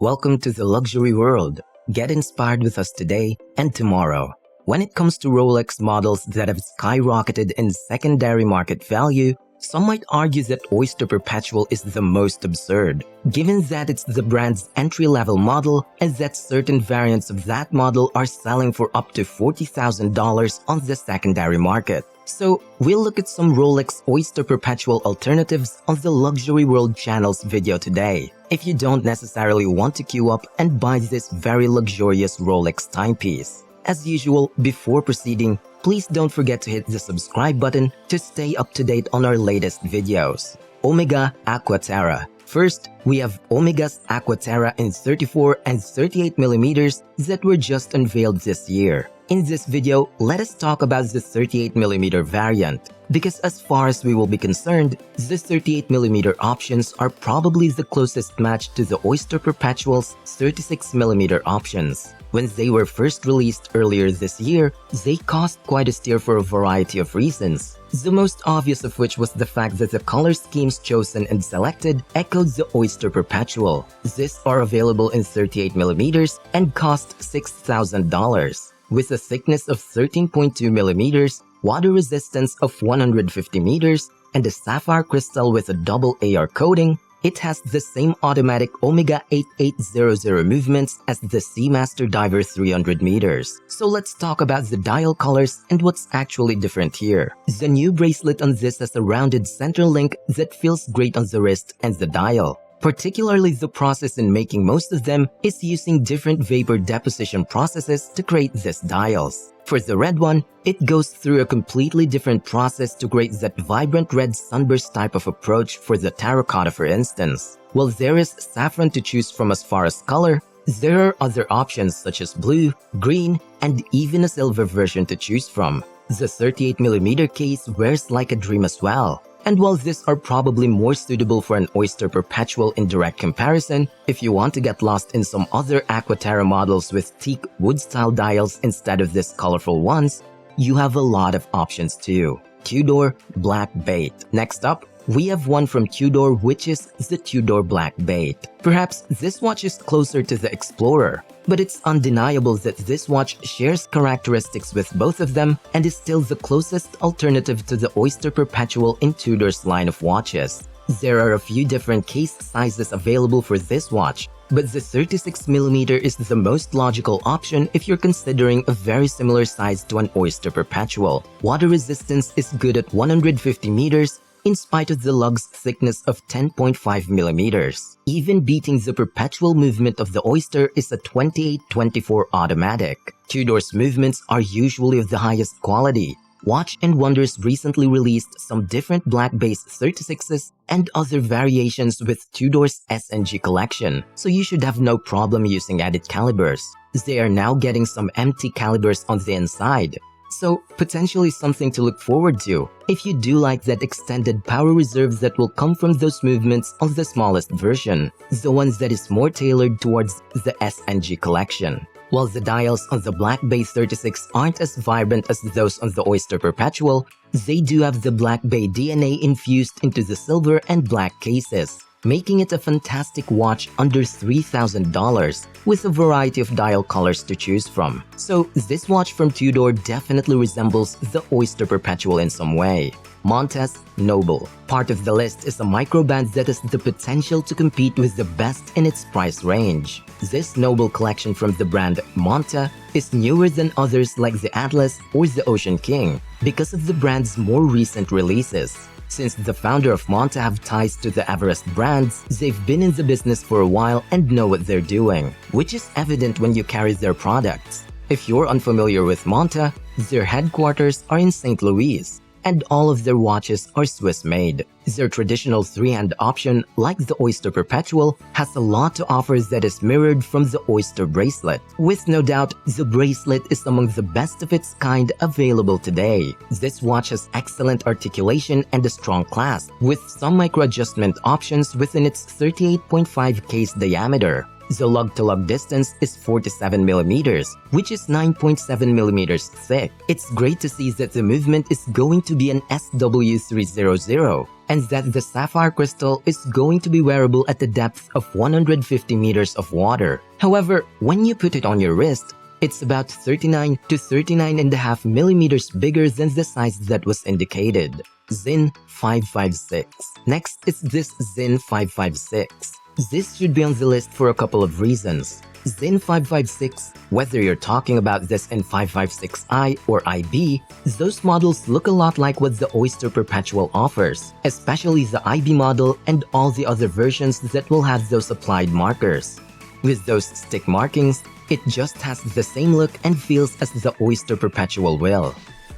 Welcome to the luxury world. Get inspired with us today and tomorrow. When it comes to Rolex models that have skyrocketed in secondary market value, some might argue that Oyster Perpetual is the most absurd, given that it's the brand's entry-level model and that certain variants of that model are selling for up to $40,000 on the secondary market. So, we'll look at some Rolex Oyster Perpetual alternatives on the Luxury World channel's video today, if you don't necessarily want to queue up and buy this very luxurious Rolex timepiece. As usual, before proceeding, please don't forget to hit the subscribe button to stay up to date on our latest videos. Omega Aquaterra. First, we have Omega's Aquaterra in 34 and 38mm that were just unveiled this year. In this video, let us talk about the 38mm variant, because as far as we will be concerned, the 38mm options are probably the closest match to the Oyster Perpetual's 36mm options. When they were first released earlier this year, they caused quite a stir for a variety of reasons, the most obvious of which was the fact that the color schemes chosen and selected echoed the Oyster Perpetual. These are available in 38mm and cost $6,000. With a thickness of 13.2mm, water resistance of 150 meters, and a sapphire crystal with a double AR coating, it has the same automatic Omega 8800 movements as the Seamaster Diver 300 meters. So let's talk about the dial colors and what's actually different here. The new bracelet on this has a rounded center link that feels great on the wrist and the dial. Particularly, the process in making most of them is using different vapor deposition processes to create these dials. For the red one, it goes through a completely different process to create that vibrant red sunburst type of approach for the terracotta, for instance. While there is saffron to choose from as far as color, there are other options such as blue, green, and even a silver version to choose from. The 38mm case wears like a dream as well. And while these are probably more suitable for an Oyster Perpetual in direct comparison, if you want to get lost in some other Aquaterra models with teak wood-style dials instead of these colorful ones, you have a lot of options too. Tudor Black Bait. Next up, we have one from Tudor, which is the Tudor Black Bait. Perhaps this watch is closer to the Explorer, but it's undeniable that this watch shares characteristics with both of them and is still the closest alternative to the Oyster Perpetual in Tudor's line of watches. There are a few different case sizes available for this watch, but the 36mm is the most logical option if you're considering a very similar size to an Oyster Perpetual. Water resistance is good at 150 meters, in spite of the lug's thickness of 10.5mm. Even beating the perpetual movement of the Oyster is a 28-24 automatic. Tudor's movements are usually of the highest quality. Watch and Wonders recently released some different black base 36s and other variations with Tudor's SNG collection, so you should have no problem using added calibers. They are now getting some empty calibers on the inside, so potentially something to look forward to if you do like that extended power reserve that will come from those movements on the smallest version, the ones that is more tailored towards the SNG collection. While the dials on the Black Bay 36 aren't as vibrant as those on the Oyster Perpetual, they do have the Black Bay DNA infused into the silver and black cases, making it a fantastic watch under $3,000 with a variety of dial colors to choose from. So this watch from Tudor definitely resembles the Oyster Perpetual in some way. Montes Noble. Part of the list is a microband that has the potential to compete with the best in its price range. This Noble collection from the brand Monta is newer than others like the Atlas or the Ocean King because of the brand's more recent releases. Since the founder of Monta have ties to the Everest brands, they've been in the business for a while and know what they're doing, which is evident when you carry their products. If you're unfamiliar with Monta, their headquarters are in St. Louis, and all of their watches are Swiss-made. Their traditional three-hand option, like the Oyster Perpetual, has a lot to offer that is mirrored from the Oyster bracelet. With no doubt, the bracelet is among the best of its kind available today. This watch has excellent articulation and a strong clasp, with some micro-adjustment options within its 38.5 case diameter. The lug-to-lug distance is 47mm, which is 9.7mm thick. It's great to see that the movement is going to be an SW300 and that the sapphire crystal is going to be wearable at the depth of 150 meters of water. However, when you put it on your wrist, it's about 39 to 39.5 millimeters bigger than the size that was indicated. ZIN 556. Next is this ZIN 556. This should be on the list for a couple of reasons. ZIN 556, whether you're talking about this in 556i or IB, those models look a lot like what the Oyster Perpetual offers, especially the IB model and all the other versions that will have those applied markers. With those stick markings, it just has the same look and feels as the Oyster Perpetual will.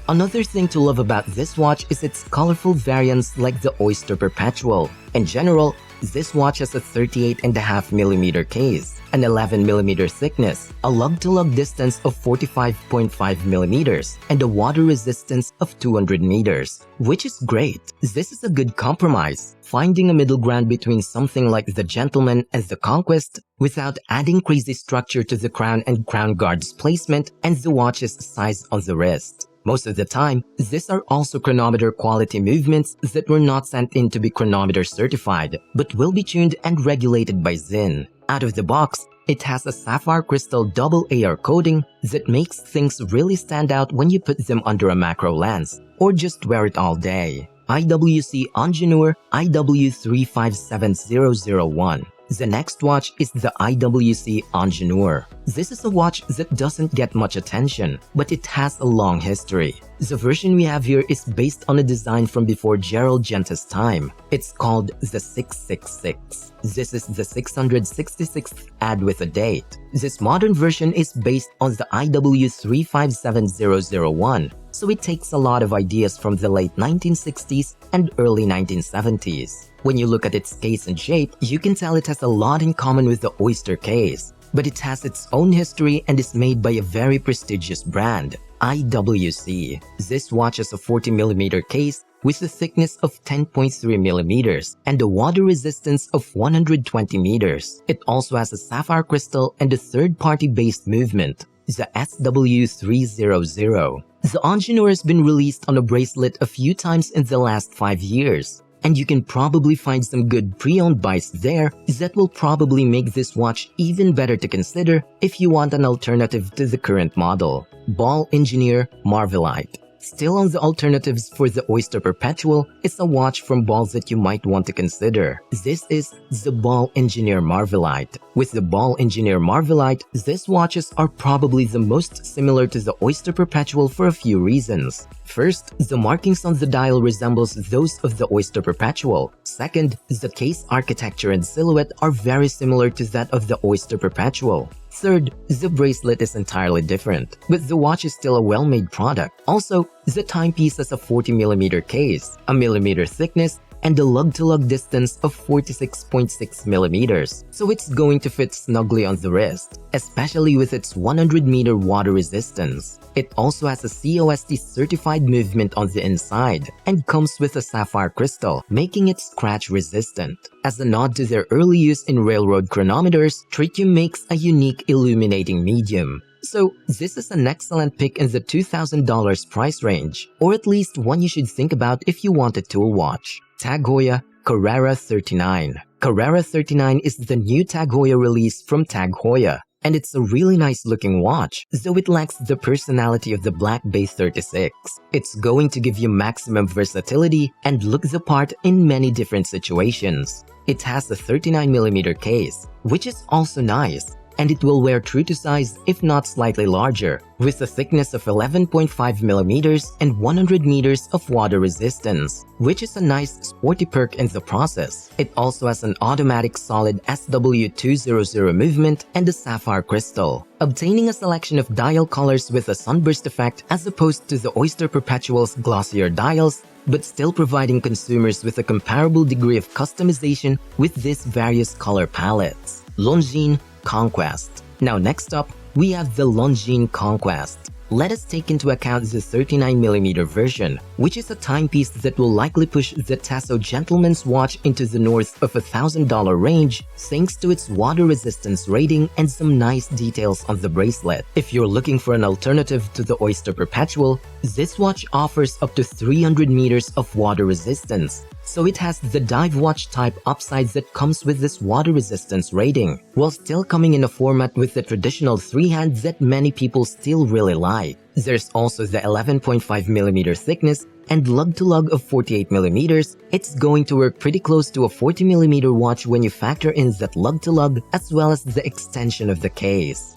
Another thing to love about this watch is its colorful variants like the Oyster Perpetual. In general, this watch has a 38.5mm case, an 11mm thickness, a lug-to-lug distance of 45.5mm, and a water resistance of 200 meters, which is great. This is a good compromise, finding a middle ground between something like the Gentleman and the Conquest without adding crazy structure to the crown and crown guard's placement and the watch's size on the wrist. Most of the time, these are also chronometer quality movements that were not sent in to be chronometer certified, but will be tuned and regulated by ZIN. Out of the box, it has a sapphire crystal double AR coating that makes things really stand out when you put them under a macro lens, or just wear it all day. IWC Ingenieur IW357001. The next watch is the IWC Ingenieur. This is a watch that doesn't get much attention, but it has a long history. The version we have here is based on a design from before Gerald Genta's time. It's called the 666. This is the 666th ad with a date. This modern version is based on the IW357001, so it takes a lot of ideas from the late 1960s and early 1970s. When you look at its case and shape, you can tell it has a lot in common with the Oyster case, but it has its own history and is made by a very prestigious brand, IWC. This watch has a 40mm case with a thickness of 10.3mm and a water resistance of 120 meters. It also has a sapphire crystal and a third-party based movement, the SW300. The Ingenieur has been released on a bracelet a few times in the last 5 years, and you can probably find some good pre-owned buys there that will probably make this watch even better to consider if you want an alternative to the current model. Ball Engineer Marvelite. Still on the alternatives for the Oyster Perpetual is a watch from Ball that you might want to consider. This is the Ball Engineer Marvelite. With the Ball Engineer Marvelite, these watches are probably the most similar to the Oyster Perpetual for a few reasons. First, the markings on the dial resembles those of the Oyster Perpetual. Second, the case architecture and silhouette are very similar to that of the Oyster Perpetual. Third, the bracelet is entirely different, but the watch is still a well-made product. Also, the timepiece has a 40mm case, a millimeter thickness, and a lug-to-lug distance of 46.6mm, so it's going to fit snugly on the wrist, especially with its 100-meter water resistance. It also has a COST certified movement on the inside and comes with a sapphire crystal, making it scratch resistant. As a nod to their early use in railroad chronometers, Tritium makes a unique illuminating medium. So this is an excellent pick in the $2,000 price range, or at least one you should think about if you want a tool watch. Tag Heuer Carrera 39. Carrera 39 is the new Tag Heuer release from Tag Heuer, and it's a really nice looking watch, though it lacks the personality of the Black Bay 36. It's going to give you maximum versatility and look the part in many different situations. It has a 39mm case, which is also nice, and it will wear true to size if not slightly larger, with a thickness of 11.5mm and 100 meters of water resistance, which is a nice sporty perk in the process. It also has an automatic solid SW200 movement and a sapphire crystal, obtaining a selection of dial colors with a sunburst effect as opposed to the Oyster Perpetual's glossier dials, but still providing consumers with a comparable degree of customization with these various color palettes. Longines Conquest. Now next up, we have the Longines Conquest. let us take into account the 39mm version, which is a timepiece that will likely push the tissot gentleman's watch into the north of $1,000 range thanks to its water resistance rating and some nice details on the bracelet. If you're looking for an alternative to the Oyster Perpetual, this watch offers up to 300 meters of water resistance. So it has the dive watch type upside that comes with this water resistance rating, while still coming in a format with the traditional 3-hand that many people still really like. There's also the 11.5mm thickness and lug-to-lug of 48mm. It's going to work pretty close to a 40mm watch when you factor in that lug-to-lug as well as the extension of the case.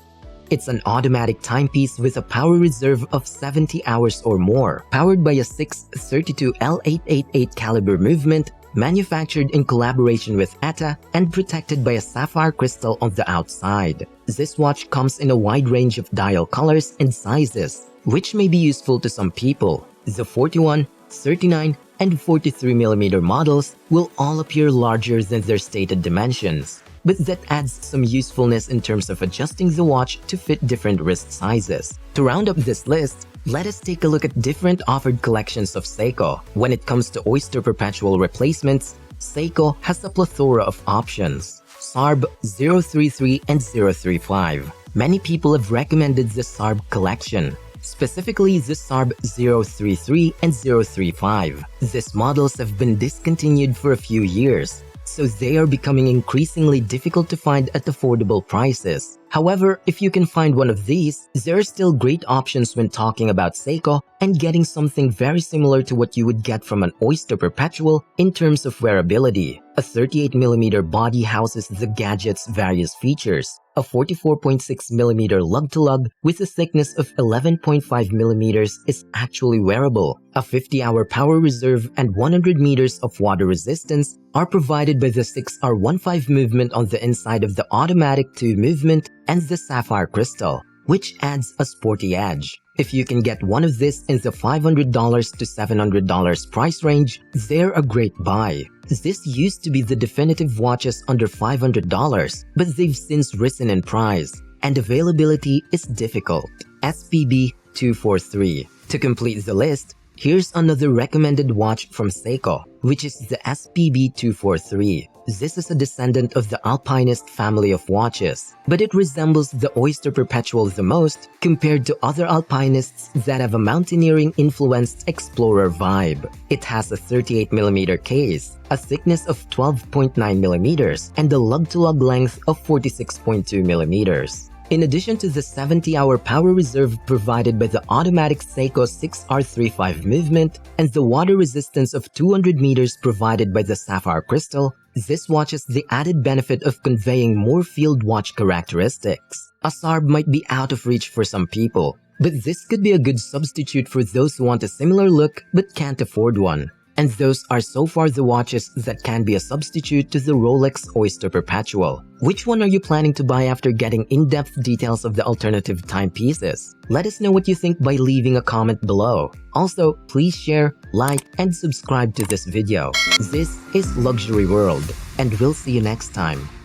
It's an automatic timepiece with a power reserve of 70 hours or more, powered by a 632 L888 caliber movement, manufactured in collaboration with ETA and protected by a sapphire crystal on the outside. This watch comes in a wide range of dial colors and sizes, which may be useful to some people. The 41, 39, and 43mm models will all appear larger than their stated dimensions, but that adds some usefulness in terms of adjusting the watch to fit different wrist sizes. To round up this list, let us take a look at different offered collections of Seiko. When it comes to Oyster Perpetual replacements, Seiko has a plethora of options. SARB 033 and 035. Many people have recommended the SARB collection, specifically the SARB 033 and 035. These models have been discontinued for a few years, so they are becoming increasingly difficult to find at affordable prices. However, if you can find one of these, there are still great options when talking about Seiko and getting something very similar to what you would get from an Oyster Perpetual in terms of wearability. A 38mm body houses the gadget's various features. A 44.6mm lug-to-lug with a thickness of 11.5mm is actually wearable. A 50-hour power reserve and 100 meters of water resistance are provided by the 6R15 movement on the inside of the automatic 2 movement and the sapphire crystal, which adds a sporty edge. If you can get one of this in the $500 to $700 price range, they're a great buy. This used to be the definitive watches under $500, but they've since risen in price, and availability is difficult. SPB 243. To complete the list, here's another recommended watch from Seiko, which is the SPB 243. This is a descendant of the Alpinist family of watches, but it resembles the Oyster Perpetual the most compared to other Alpinists that have a mountaineering-influenced explorer vibe. It has a 38mm case, a thickness of 12.9mm, and a lug-to-lug length of 46.2mm. In addition to the 70-hour power reserve provided by the automatic Seiko 6R35 movement and the water resistance of 200 meters provided by the sapphire crystal, this watch has the added benefit of conveying more field watch characteristics. A SARB might be out of reach for some people, but this could be a good substitute for those who want a similar look but can't afford one. And those are so far the watches that can be a substitute to the Rolex Oyster Perpetual. Which one are you planning to buy after getting in-depth details of the alternative timepieces? Let us know what you think by leaving a comment below. Also, please share, like, and subscribe to this video. This is Luxury World, and we'll see you next time.